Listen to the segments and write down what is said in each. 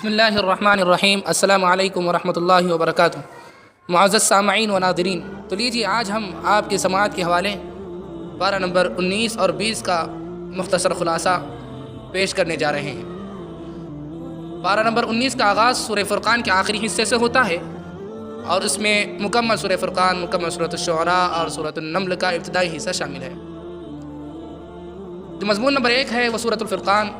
بسم اللہ الرحمن الرحیم۔ السلام علیکم ورحمۃ اللہ وبرکاتہ۔ معزز سامعین و ناظرین، تو لیجیے آج ہم آپ کی سماعت کے حوالے پارہ نمبر 19 اور 20 کا مختصر خلاصہ پیش کرنے جا رہے ہیں۔ پارہ نمبر 19 کا آغاز سورہ فرقان کے آخری حصے سے ہوتا ہے اور اس میں مکمل سورہ فرقان، مکمل سورۃ الشعراء اور سورۃ النمل کا ابتدائی حصہ شامل ہے۔ جو مضمون نمبر 1 ہے وہ سورۃ الفرقان۔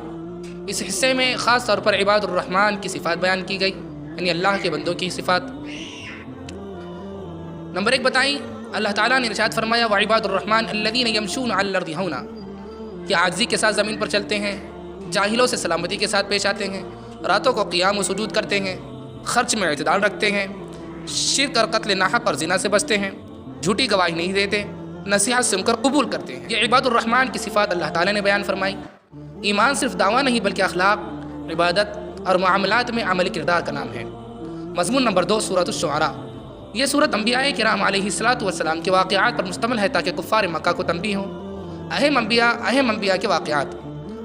اس حصے میں خاص طور پر عباد الرحمن کی صفات بیان کی گئی، یعنی اللہ کے بندوں کی صفات۔ نمبر 1 بتائیں، اللہ تعالیٰ نے ارشاد فرمایا وعباد الرحمن الذین یمشون علی الارض ہونا، کہ عاجزی کے ساتھ زمین پر چلتے ہیں، جاہلوں سے سلامتی کے ساتھ پیش آتے ہیں، راتوں کو قیام و سجود کرتے ہیں، خرچ میں اعتدال رکھتے ہیں، شرک اور قتل ناحق اور زنا سے بچتے ہیں، جھوٹی گواہی نہیں دیتے، نصیحت سن کر قبول کرتے ہیں۔ یہ عباد الرحمن کی صفات اللہ تعالیٰ نے بیان فرمائی۔ ایمان صرف دعویٰ نہیں بلکہ اخلاق، عبادت اور معاملات میں عملی کردار کا نام ہے۔ مضمون نمبر 2 سورۃ الشعراء۔ یہ سورت انبیاء کرام علیہ السلام کے واقعات پر مشتمل ہے تاکہ کفار مکہ کو تنبیہ ہو۔ اہم انبیاء کے واقعات،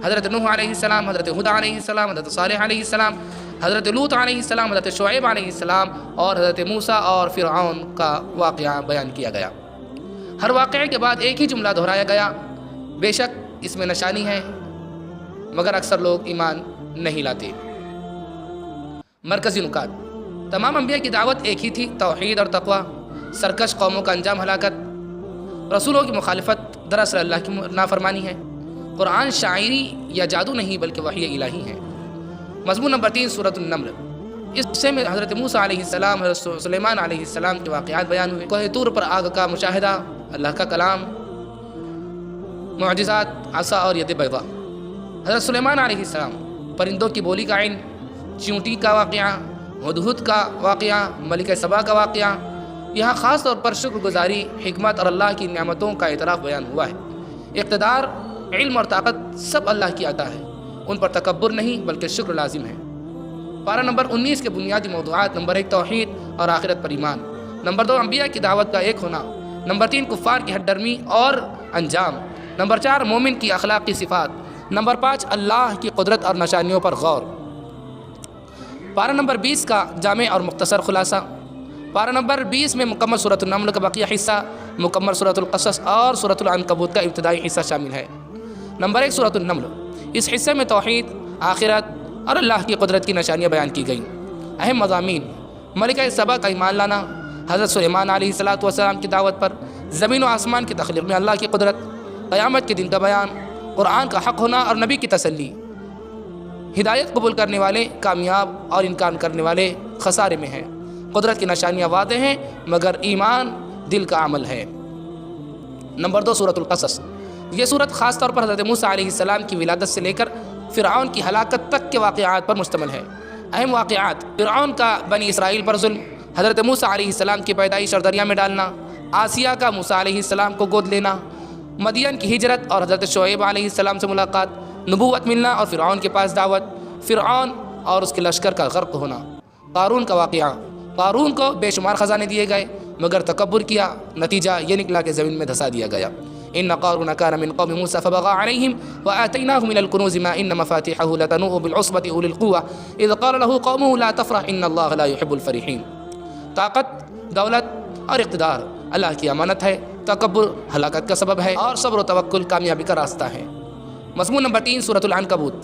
حضرت نوح علیہ السلام، حضرت ہود علیہ السلام، حضرت صالح علیہ السلام، حضرت لوط علیہ السلام، حضرت شعیب علیہ السلام اور حضرت موسیٰ اور فرعون کا واقعہ بیان کیا گیا۔ ہر واقعے کے بعد ایک ہی جملہ دہرایا گیا، بے شک اس میں نشانی ہے مگر اکثر لوگ ایمان نہیں لاتے۔ مرکزی نکات، تمام انبیاء کی دعوت ایک ہی تھی، توحید اور تقوی۔ سرکش قوموں کا انجام ہلاکت، رسولوں کی مخالفت دراصل اللہ کی نافرمانی ہے۔ قرآن شاعری یا جادو نہیں بلکہ وحی الہی ہے۔ مضمون نمبر 3 سورۃ النمل۔ اس حصے میں حضرت موسیٰ علیہ السلام، حضرت سلیمان علیہ السلام کے واقعات بیان ہوئے۔ کوہ طور پر آگ کا مشاہدہ، اللہ کا کلام، معجزات، عصا اور ید بیضاء۔ حضرت سلیمان علیہ السلام، پرندوں کی بولی کا علم، چیونٹی کا واقعہ، ہدہد کا واقعہ، ملکہ سبا کا واقعہ۔ یہاں خاص طور پر شکر گزاری، حکمت اور اللہ کی نعمتوں کا اعتراف بیان ہوا ہے۔ اقتدار، علم اور طاقت سب اللہ کی عطا ہے، ان پر تکبر نہیں بلکہ شکر لازم ہے۔ پارہ نمبر 19 کے بنیادی موضوعات: نمبر 1 توحید اور آخرت پر ایمان، نمبر 2 انبیاء کی دعوت کا ایک ہونا، نمبر 3 کفار کی ہٹ ڈرمی اور انجام، نمبر 4 مومن کی اخلاقی صفات، نمبر 5 اللہ کی قدرت اور نشانیوں پر غور۔ پارہ نمبر 20 کا جامع اور مختصر خلاصہ۔ پارہ نمبر 20 میں مکمل سورۃ النمل کا بقیہ حصہ، مکمل سورۃ القصص اور سورۃ العنکبوت کا ابتدائی حصہ شامل ہے۔ نمبر 1 سورۃ النمل۔ اس حصے میں توحید، آخرت اور اللہ کی قدرت کی نشانیاں بیان کی گئیں۔ اہم مضامین: ملکہ سبا کا ایمان لانا، حضرت سلیمان علیہ السلام کی دعوت پر، زمین و آسمان کی تخلیق میں اللہ کی قدرت، قیامت کے دن کا بیان، قرآن کا حق ہونا اور نبی کی تسلی، ہدایت قبول کرنے والے کامیاب اور انکار کرنے والے خسارے میں ہیں، قدرت کی نشانیاں واضح ہیں مگر ایمان دل کا عمل ہے۔ نمبر 2 سورۃ القصص۔ یہ سورت خاص طور پر حضرت موسیٰ علیہ السلام کی ولادت سے لے کر فرعون کی ہلاکت تک کے واقعات پر مشتمل ہے۔ اہم واقعات: فرعون کا بنی اسرائیل پر ظلم، حضرت موسیٰ علیہ السلام کی پیدائش اور دریا میں ڈالنا، آسیہ کا موسیٰ علیہ السلام کو گود لینا، مدین کی ہجرت اور حضرت شعیب علیہ السلام سے ملاقات، نبوت ملنا اور فرعون کے پاس دعوت، فرعون اور اس کے لشکر کا غرق ہونا۔ قارون کا واقعہ، قارون کو بے شمار خزانے دیے گئے مگر تکبر کیا، نتیجہ یہ نکلا کہ زمین میں دھسا دیا گیا۔ ان قارون كان من قوم موسى فبغى عليهم وآتيناه من الكنوز ما ان مفاتيحه لتنوء بالعصبة اولي القوة اذ قال له قومه لا تفرح ان الله لا يحب الفرحين۔ طاقت، دولت اور اقتدار اللہ کی امانت ہے، تکبر ہلاکت کا سبب ہے اور صبر و توکل کامیابی کا راستہ ہے۔ مضمون نمبر 3 سورۃ العنکبوت۔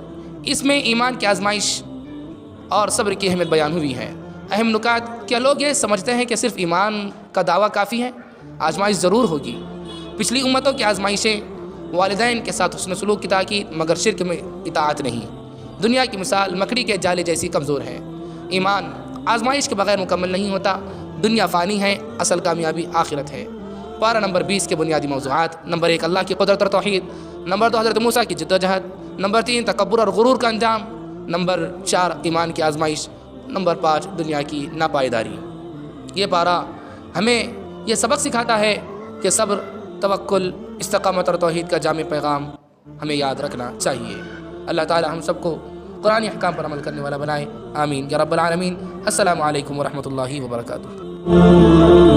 اس میں ایمان کی آزمائش اور صبر کی اہمیت بیان ہوئی ہے۔ اہم نکات: کیا لوگ یہ سمجھتے ہیں کہ صرف ایمان کا دعویٰ کافی ہے؟ آزمائش ضرور ہوگی۔ پچھلی امتوں کی آزمائشیں: والدین کے ساتھ حسن سلوک کی تاکید مگر شرک میں اطاعت نہیں۔ دنیا کی مثال مکڑی کے جالے جیسی کمزور ہے۔ ایمان آزمائش کے بغیر مکمل نہیں ہوتا، دنیا فانی ہے، اصل کامیابی آخرت ہے۔ پارہ نمبر 20 کے بنیادی موضوعات: نمبر 1 اللہ کی قدرت اور توحید، نمبر 2 حضرت موسیٰ کی جد و جہد، نمبر 3 تکبر اور غرور کا انجام، نمبر 4 ایمان کی آزمائش، نمبر 5 دنیا کی ناپائیداری۔ یہ پارہ ہمیں یہ سبق سکھاتا ہے کہ صبر، توکل، استقامت اور توحید کا جامع پیغام ہمیں یاد رکھنا چاہیے۔ اللہ تعالی ہم سب کو قرآن احکام پر عمل کرنے والا بنائے، آمین یا رب العالمین۔ السلام علیکم ورحمۃ اللہ وبرکاتہ۔